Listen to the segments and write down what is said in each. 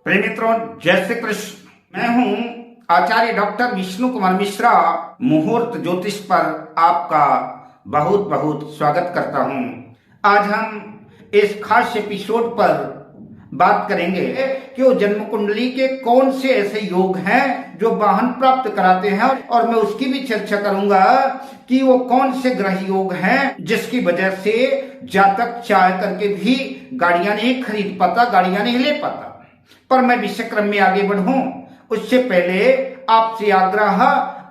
प्रिय मित्रों, जय श्री कृष्ण। मैं हूं आचार्य डॉक्टर विष्णु कुमार मिश्रा। मुहूर्त ज्योतिष पर आपका बहुत बहुत स्वागत करता हूं। आज हम इस खास एपिसोड पर बात करेंगे कि वो जन्म कुंडली के कौन से ऐसे योग हैं जो वाहन प्राप्त कराते हैं, और मैं उसकी भी चर्चा करूंगा कि वो कौन से ग्रह योग हैं जिसकी वजह से जातक चाह करके भी गाड़ियां नहीं खरीद पाता, गाड़ियां नहीं ले पाता। पर मैं विषय क्रम में आगे बढ़ूं उससे पहले आपसे आग्रह,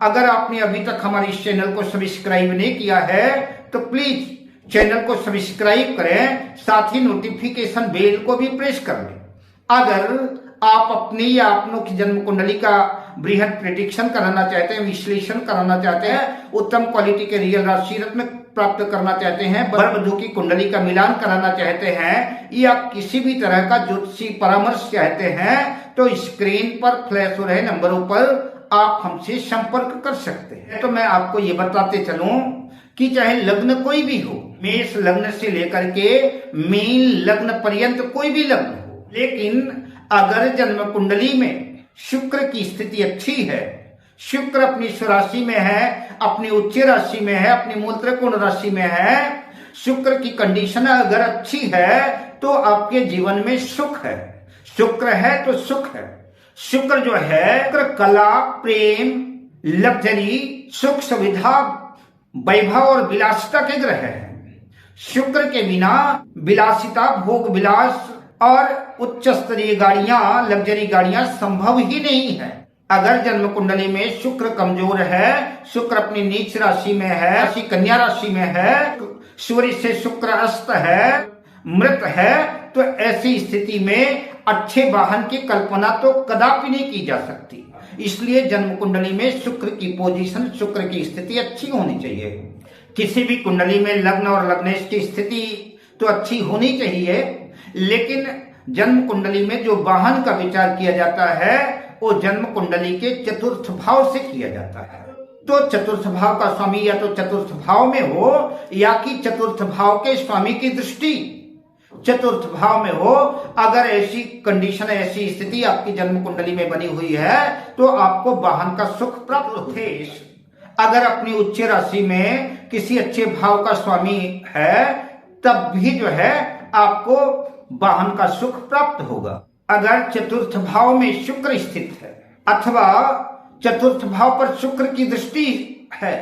अगर आपने अभी तक हमारे इस चैनल को सब्सक्राइब नहीं किया है तो प्लीज चैनल को सब्सक्राइब करें, साथ ही नोटिफिकेशन बेल को भी प्रेस कर लें। अगर आप अपनी या अपनों की जन्म कुंडली का बृहद प्रेडिक्शन कराना चाहते हैं, विश्लेषण कराना चाहते हैं, उत्तम क्वालिटी के रियल राशि रत्न प्राप्त करना चाहते हैं, वर वधू की कुंडली का मिलान कराना चाहते हैं, या किसी भी तरह का ज्योतिषी परामर्श चाहते हैं, तो स्क्रीन पर फ्लैश हो रहे नंबरों पर आप हमसे संपर्क कर सकते हैं। तो मैं आपको ये बताते चलूं कि चाहे लग्न कोई भी हो, मेष लग्न से लेकर के मीन लग्न पर्यंत कोई भी लग्न हो, लेकिन अगर जन्म कुंडली में शुक्र की स्थिति अच्छी है, शुक्र अपनी स्वराशि में है, अपनी उच्च राशि में है, अपनी मूल त्रिकोण राशि में है, शुक्र की कंडीशन अगर अच्छी है तो आपके जीवन में सुख है। शुक्र है तो सुख है। शुक्र जो है कला, प्रेम, लग्जरी, सुख सुविधा, वैभव और विलासिता के ग्रह है। शुक्र के बिना विलासिता, भोग विलास और उच्च स्तरीय गाड़ियां, लग्जरी गाड़ियां संभव ही नहीं है। अगर जन्म कुंडली में शुक्र कमजोर है, शुक्र अपनी नीच राशि में है, राशि कन्या राशि में है, सूर्य से शुक्र अस्त है, मृत है, तो ऐसी स्थिति में अच्छे वाहन की कल्पना तो कदापि नहीं की जा सकती। इसलिए जन्म कुंडली में शुक्र की पोजीशन, शुक्र की स्थिति अच्छी होनी चाहिए। किसी भी कुंडली में लग्न और लग्नेश की स्थिति तो अच्छी होनी चाहिए, लेकिन जन्म कुंडली में जो वाहन का विचार किया जाता है वो जन्म कुंडली के चतुर्थ भाव से किया जाता है। तो चतुर्थ भाव का स्वामी या तो चतुर्थ भाव में हो, या कि चतुर्थ भाव के स्वामी की दृष्टि चतुर्थ भाव में हो। अगर ऐसी कंडीशन, ऐसी स्थिति आपकी जन्म कुंडली में बनी हुई है तो आपको वाहन का सुख प्राप्त होते। अगर अपनी उच्च राशि में किसी अच्छे भाव का स्वामी है तब भी जो है आपको वाहन का सुख प्राप्त होगा। अगर चतुर्थ भाव में शुक्र स्थित है, अथवा चतुर्थ भाव पर शुक्र की दृष्टि है,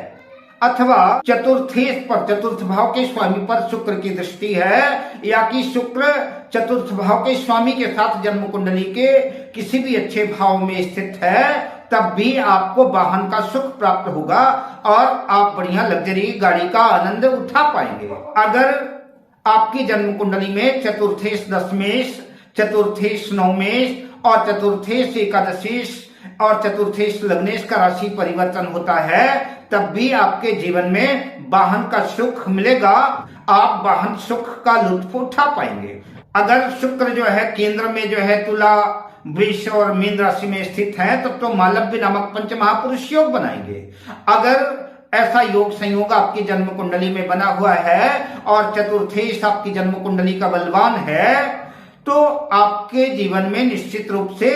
अथवा चतुर्थेश पर, चतुर्थ भाव के स्वामी पर शुक्र की दृष्टि है, या कि शुक्र चतुर्थ भाव के स्वामी के साथ जन्म कुंडली के किसी भी अच्छे भाव में स्थित है, तब भी आपको वाहन का सुख प्राप्त होगा और आप बढ़िया लग्जरी गाड़ी का आनंद उठा पाएंगे। अगर आपकी जन्म कुंडली में चतुर्थेश दशमेश, चतुर्थेश नवमेश और चतुर्थेश एकादशेश और चतुर्थेश लग्नेश का राशि परिवर्तन होता है, तब भी आपके जीवन में वाहन का सुख मिलेगा, आप वाहन सुख का लुत्फ उठा पाएंगे। अगर शुक्र जो है केंद्र में जो है तुला, वृष और मीन राशि में स्थित है, तब तो मालव्य नामक पंच महापुरुष योग बनाएंगे। अगर ऐसा योग संयोग आपकी जन्म कुंडली में बना हुआ है और चतुर्थेश आपकी जन्म कुंडली का बलवान है, तो आपके जीवन में निश्चित रूप से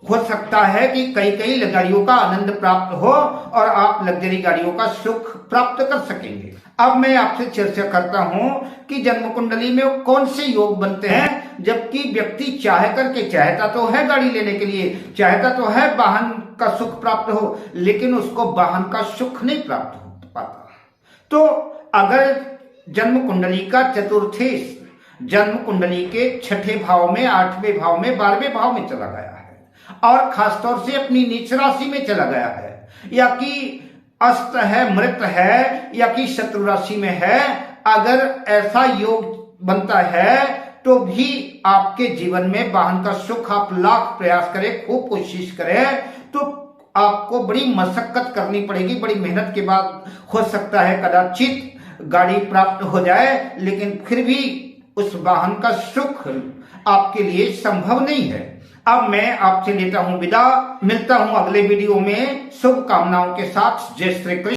हो सकता है कि कई कई गाड़ियों का आनंद प्राप्त हो और आप लग्जरी गाड़ियों का सुख प्राप्त कर सकेंगे। अब मैं आपसे चर्चा करता हूं कि जन्म कुंडली में कौन से योग बनते हैं, जबकि व्यक्ति चाह करके, चाहता तो है गाड़ी लेने के लिए, चाहता तो है वाहन का सुख प्राप्त हो, लेकिन उसको वाहन का सुख नहीं प्राप्त हो पाता। तो अगर जन्म कुंडली का चतुर्थेश जन्म कुंडली के छठे भाव में, आठवें भाव में, 12वें भाव में चला गया है और खासतौर से अपनी नीच राशि में चला गया है, या कि अस्त है, मृत है, या कि शत्रु राशि में है, अगर ऐसा योग बनता है तो भी आपके जीवन में वाहन का सुख, आप लाख प्रयास करें, खूब कोशिश करें, तो आपको बड़ी मशक्कत करनी पड़ेगी। बड़ी मेहनत के बाद हो सकता है कदाचित गाड़ी प्राप्त हो जाए, लेकिन फिर भी उस वाहन का सुख आपके लिए संभव नहीं है। अब मैं आपसे लेता हूं विदा, मिलता हूं अगले वीडियो में शुभकामनाओं के साथ। जय श्री कृष्ण।